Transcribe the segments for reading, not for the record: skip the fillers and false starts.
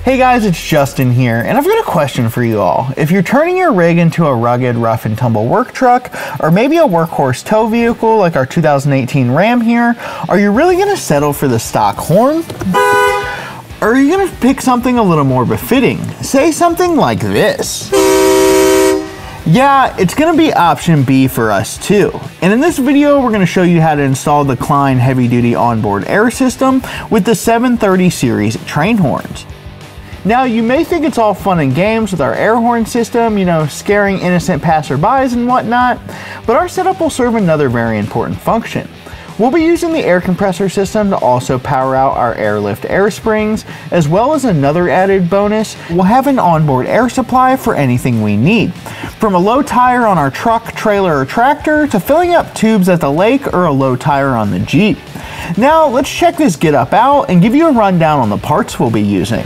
Hey guys, it's Justin here, and I've got a question for you all. If you're turning your rig into a rugged, rough and tumble work truck, or maybe a workhorse tow vehicle like our 2018 Ram here, are you really going to settle for the stock horn? Or are you going to pick something a little more befitting? Say something like this. Yeah, it's going to be option B for us too. And in this video, we're going to show you how to install the Kleinn heavy-duty onboard air system with the 730 series train horns. Now, you may think it's all fun and games with our air horn system, scaring innocent passerbys and whatnot, but our setup will serve another very important function. We'll be using the air compressor system to also power out our airlift air springs, as well as another added bonus, we'll have an onboard air supply for anything we need. From a low tire on our truck, trailer, or tractor, to filling up tubes at the lake or a low tire on the Jeep. Now, let's check this getup out and give you a rundown on the parts we'll be using.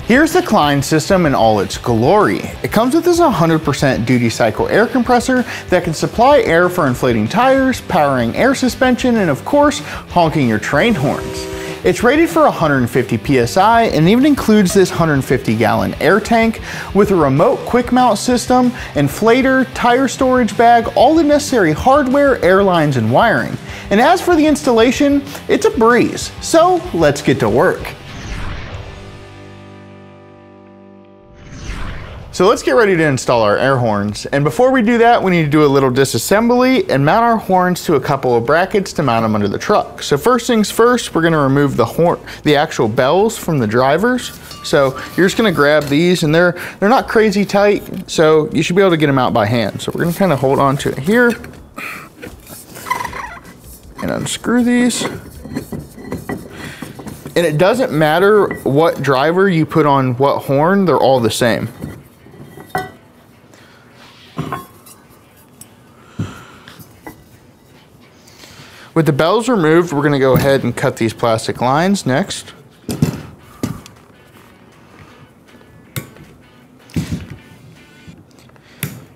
Here's the Kleinn system in all its glory. It comes with this 100% duty cycle air compressor that can supply air for inflating tires, powering air suspension, and of course, honking your train horns. It's rated for 150 PSI and even includes this 150-gallon air tank with a remote quick mount system, inflator, tire storage bag, all the necessary hardware, air lines, and wiring. And as for the installation, it's a breeze. So let's get to work. So let's get ready to install our air horns. And before we do that, we need to do a little disassembly and mount our horns to a couple of brackets to mount them under the truck. So first things first, we're gonna remove the actual bells from the drivers. So you're just gonna grab these, and they're not crazy tight, so you should be able to get them out by hand. So we're gonna kind of hold on to it here and unscrew these. And it doesn't matter what driver you put on what horn, they're all the same. With the bells removed, we're going to go ahead and cut these plastic lines next.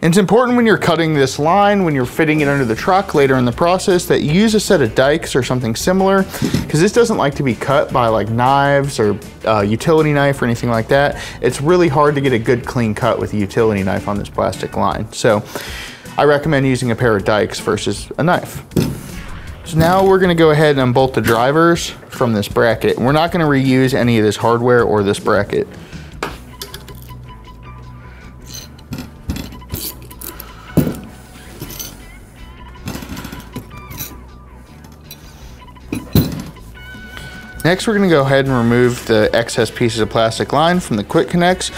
And it's important when you're cutting this line, when you're fitting it under the truck later in the process, that you use a set of dikes or something similar, because this doesn't like to be cut by like knives or a utility knife or anything like that. It's really hard to get a good clean cut with a utility knife on this plastic line. So I recommend using a pair of dikes versus a knife. So now we're gonna go ahead and unbolt the drivers from this bracket. We're not gonna reuse any of this hardware or this bracket. Next, we're gonna go ahead and remove the excess pieces of plastic line from the quick connects.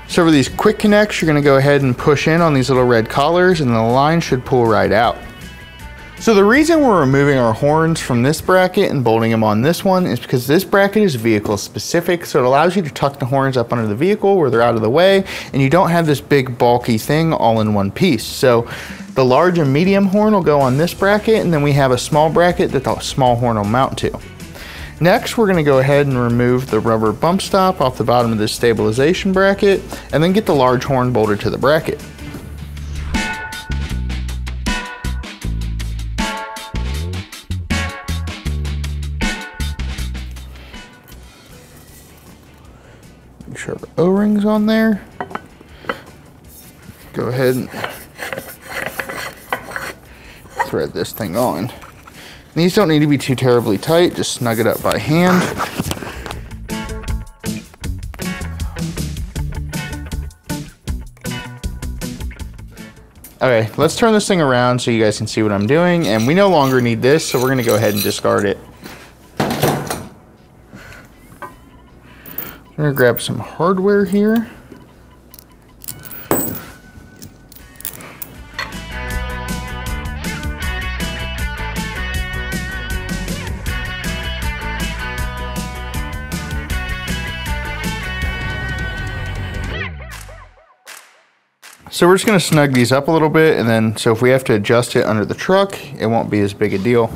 So for these quick connects, you're gonna go ahead and push in on these little red collars, and the line should pull right out. So the reason we're removing our horns from this bracket and bolting them on this one is because this bracket is vehicle specific, so it allows you to tuck the horns up under the vehicle where they're out of the way, and you don't have this big bulky thing all in one piece. So the large and medium horn will go on this bracket, and then we have a small bracket that the small horn will mount to. Next, we're gonna go ahead and remove the rubber bump stop off the bottom of this stabilization bracket, and then get the large horn bolted to the bracket. Make sure the O-ring's on there. Go ahead and thread this thing on. These don't need to be too terribly tight, just snug it up by hand. Okay, let's turn this thing around so you guys can see what I'm doing, and we no longer need this, so we're gonna go ahead and discard it. I'm gonna grab some hardware here. So we're just gonna snug these up a little bit, and then so if we have to adjust it under the truck, it won't be as big a deal.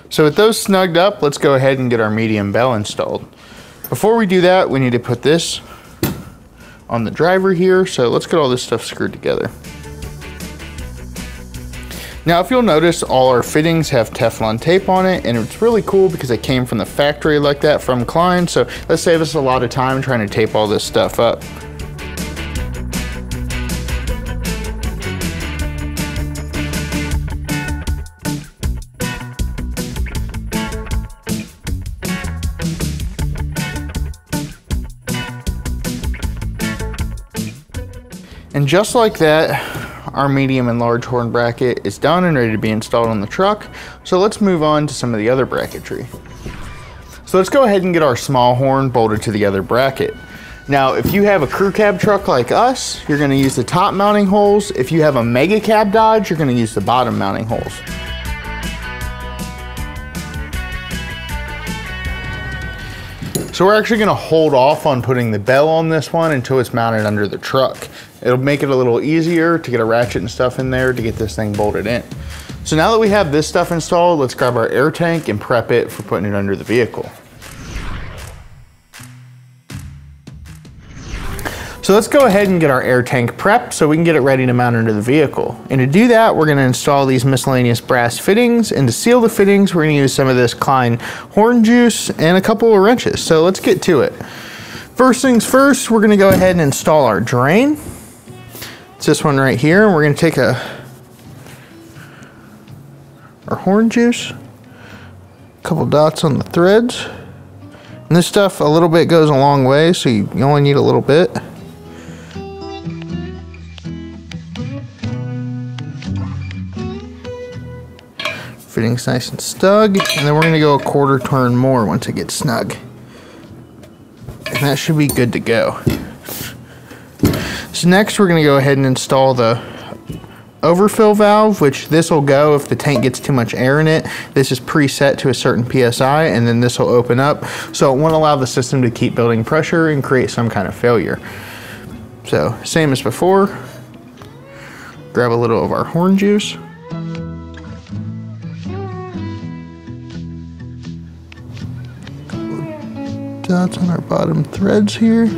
So with those snugged up, let's go ahead and get our medium bell installed. Before we do that, we need to put this on the driver here. So let's get all this stuff screwed together. Now, if you'll notice, all our fittings have Teflon tape on it, and it's really cool because it came from the factory like that from Kleinn, so that saves us a lot of time trying to tape all this stuff up. And just like that, our medium and large horn bracket is done and ready to be installed on the truck. So let's move on to some of the other bracketry. So let's go ahead and get our small horn bolted to the other bracket. Now, if you have a crew cab truck like us, you're gonna use the top mounting holes. If you have a mega cab Dodge, you're gonna use the bottom mounting holes. So we're actually gonna hold off on putting the bell on this one until it's mounted under the truck. It'll make it a little easier to get a ratchet and stuff in there to get this thing bolted in. So now that we have this stuff installed, let's grab our air tank and prep it for putting it under the vehicle. So let's go ahead and get our air tank prepped so we can get it ready to mount under the vehicle. And to do that, we're gonna install these miscellaneous brass fittings, and to seal the fittings, we're gonna use some of this Kleinn horn juice and a couple of wrenches. So let's get to it. First things first, we're gonna go ahead and install our drain. It's this one right here, and we're gonna take our horn juice, a couple dots on the threads. And this stuff, a little bit goes a long way, so you only need a little bit. Fitting's nice and snug, and then we're gonna go a quarter turn more once it gets snug. And that should be good to go. So next we're gonna go ahead and install the overfill valve, which this will go if the tank gets too much air in it. This is preset to a certain PSI, and then this will open up. So it won't allow the system to keep building pressure and create some kind of failure. So same as before, grab a little of our horn juice. Dots on our bottom threads here.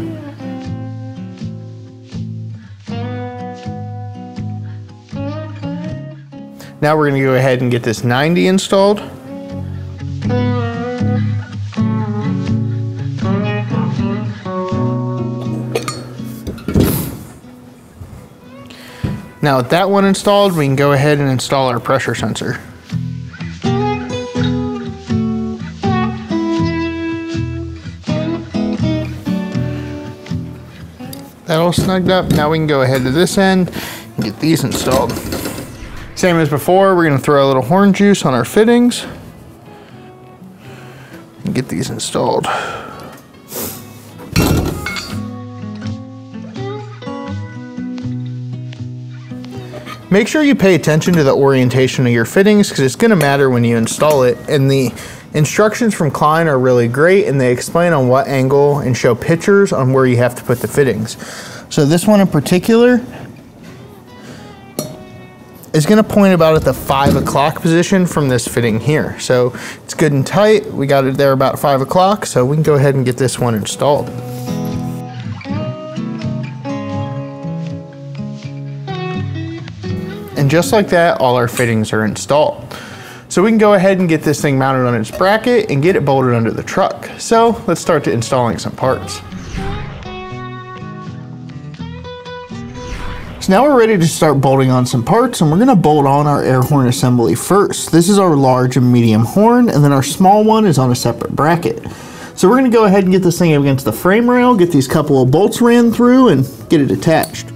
Now we're going to go ahead and get this 90 installed. Now with that one installed, we can go ahead and install our pressure sensor. That all snugged up. Now we can go ahead to this end and get these installed. Same as before, we're going to throw a little horn juice on our fittings and get these installed. Make sure you pay attention to the orientation of your fittings because it's going to matter when you install it. And the instructions from Kleinn are really great, and they explain on what angle and show pictures on where you have to put the fittings. So this one in particular is going to point about at the 5 o'clock position from this fitting here. So it's good and tight. We got it there about 5 o'clock, so we can go ahead and get this one installed. And just like that, all our fittings are installed. So we can go ahead and get this thing mounted on its bracket and get it bolted under the truck. So let's start to installing some parts. So now we're ready to start bolting on some parts, and we're gonna bolt on our air horn assembly first. This is our large and medium horn, and then our small one is on a separate bracket. So we're gonna go ahead and get this thing against the frame rail, get these couple of bolts ran through, and get it attached.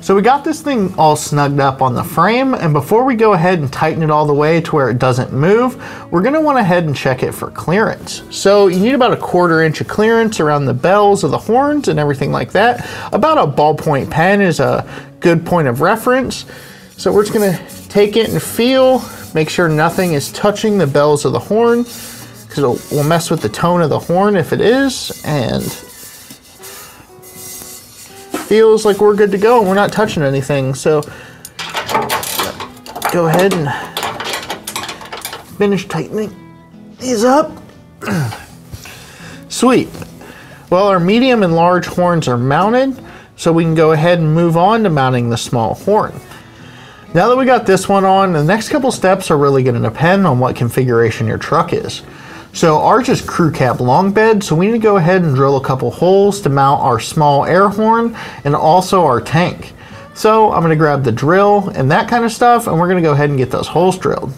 So we got this thing all snugged up on the frame, and before we go ahead and tighten it all the way to where it doesn't move, we're gonna want to head and check it for clearance. So you need about a 1/4 inch of clearance around the bells of the horns and everything like that. About a ballpoint pen is a good point of reference. So we're just gonna take it and feel, make sure nothing is touching the bells of the horn, because we'll mess with the tone of the horn if it is, and feels like we're good to go and we're not touching anything. So go ahead and finish tightening these up. Sweet. Well, our medium and large horns are mounted, so we can go ahead and move on to mounting the small horn. Now that we got this one on, the next couple steps are really going to depend on what configuration your truck is. So ours is crew cab long bed, so we need to go ahead and drill a couple holes to mount our small air horn and also our tank. So I'm going to grab the drill and that kind of stuff, and we're going to go ahead and get those holes drilled.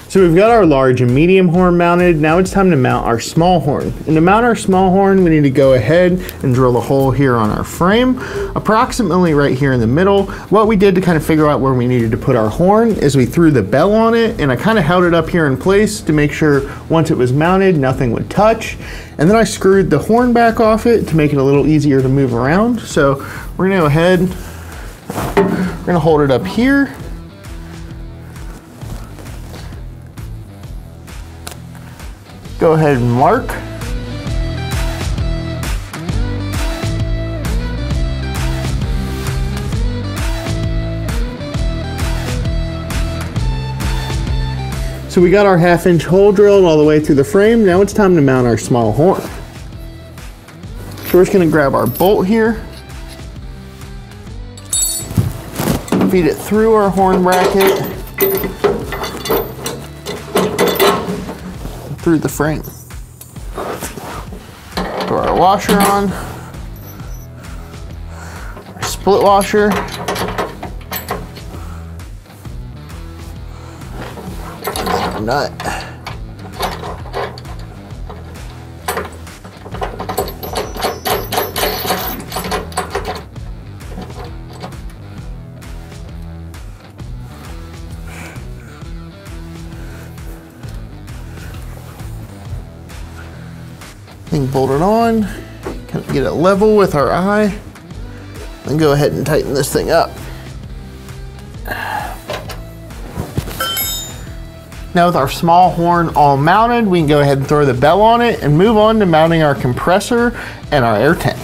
So we've got our large and medium horn mounted. Now it's time to mount our small horn. And to mount our small horn, we need to go ahead and drill a hole here on our frame, approximately right here in the middle. What we did to kind of figure out where we needed to put our horn is we threw the bell on it, and I kind of held it up here in place to make sure once it was mounted, nothing would touch. And then I screwed the horn back off it to make it a little easier to move around. So we're gonna go ahead, we're gonna hold it up here. Go ahead and mark. So we got our 1/2-inch hole drilled all the way through the frame. Now it's time to mount our small horn. So we're just gonna grab our bolt here, feed it through our horn bracket, through the frame. Throw our washer on, our split washer, and then our nut. Thing bolted on, kind of get it level with our eye, then go ahead and tighten this thing up. Now with our small horn all mounted, we can go ahead and throw the bell on it and move on to mounting our compressor and our air tank.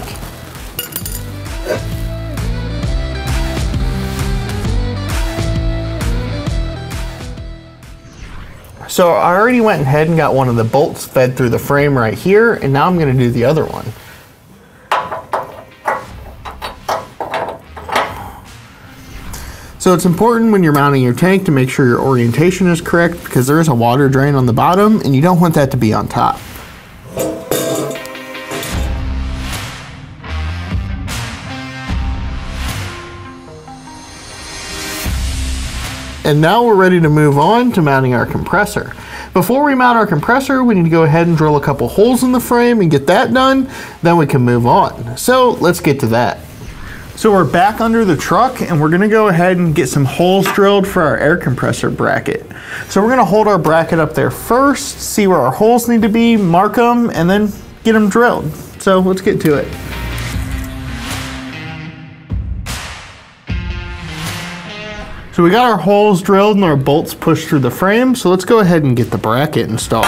So I already went ahead and got one of the bolts fed through the frame right here, and now I'm going to do the other one. So it's important when you're mounting your tank to make sure your orientation is correct, because there is a water drain on the bottom and you don't want that to be on top. And now we're ready to move on to mounting our compressor. Before we mount our compressor, we need to go ahead and drill a couple holes in the frame and get that done, then we can move on. So let's get to that. So we're back under the truck, and we're gonna go ahead and get some holes drilled for our air compressor bracket. So we're gonna hold our bracket up there first, see where our holes need to be, mark them, and then get them drilled. So let's get to it. So we got our holes drilled and our bolts pushed through the frame, so let's go ahead and get the bracket installed.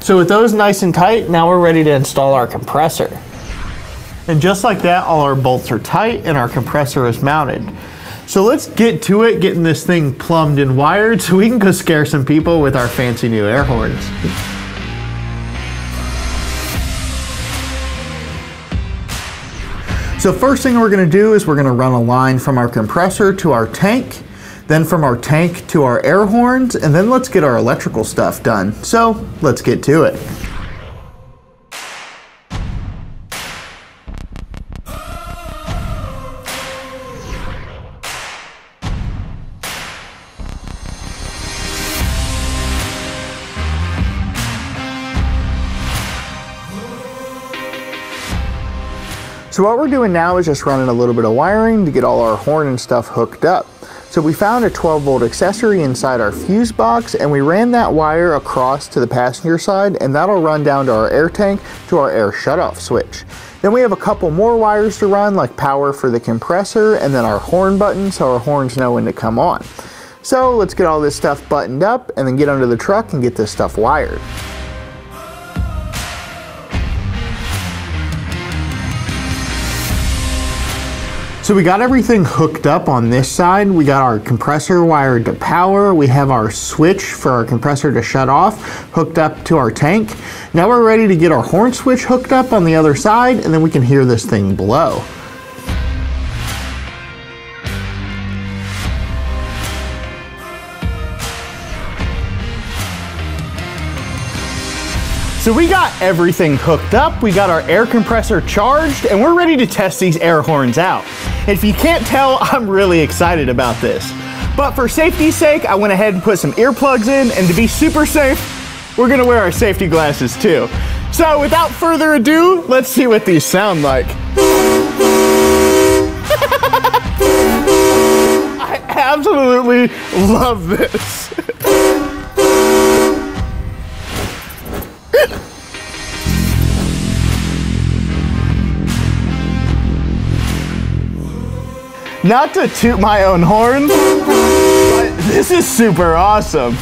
So with those nice and tight, now we're ready to install our compressor. And just like that, all our bolts are tight and our compressor is mounted. So let's get to it, getting this thing plumbed and wired so we can go scare some people with our fancy new air horns. So first thing we're gonna do is we're gonna run a line from our compressor to our tank, then from our tank to our air horns, and then let's get our electrical stuff done. So let's get to it. So what we're doing now is just running a little bit of wiring to get all our horn and stuff hooked up. So we found a 12-volt accessory inside our fuse box, and we ran that wire across to the passenger side, and that'll run down to our air tank to our air shutoff switch. Then we have a couple more wires to run, like power for the compressor, and then our horn button so our horns know when to come on. So let's get all this stuff buttoned up and then get under the truck and get this stuff wired. So we got everything hooked up on this side. We got our compressor wired to power. We have our switch for our compressor to shut off hooked up to our tank. Now we're ready to get our horn switch hooked up on the other side, and then we can hear this thing blow. So we got everything hooked up, we got our air compressor charged, and we're ready to test these air horns out. If you can't tell, I'm really excited about this. But for safety's sake, I went ahead and put some earplugs in, and to be super safe, we're gonna wear our safety glasses too. So without further ado, let's see what these sound like. I absolutely love this. Not to toot my own horn, but this is super awesome.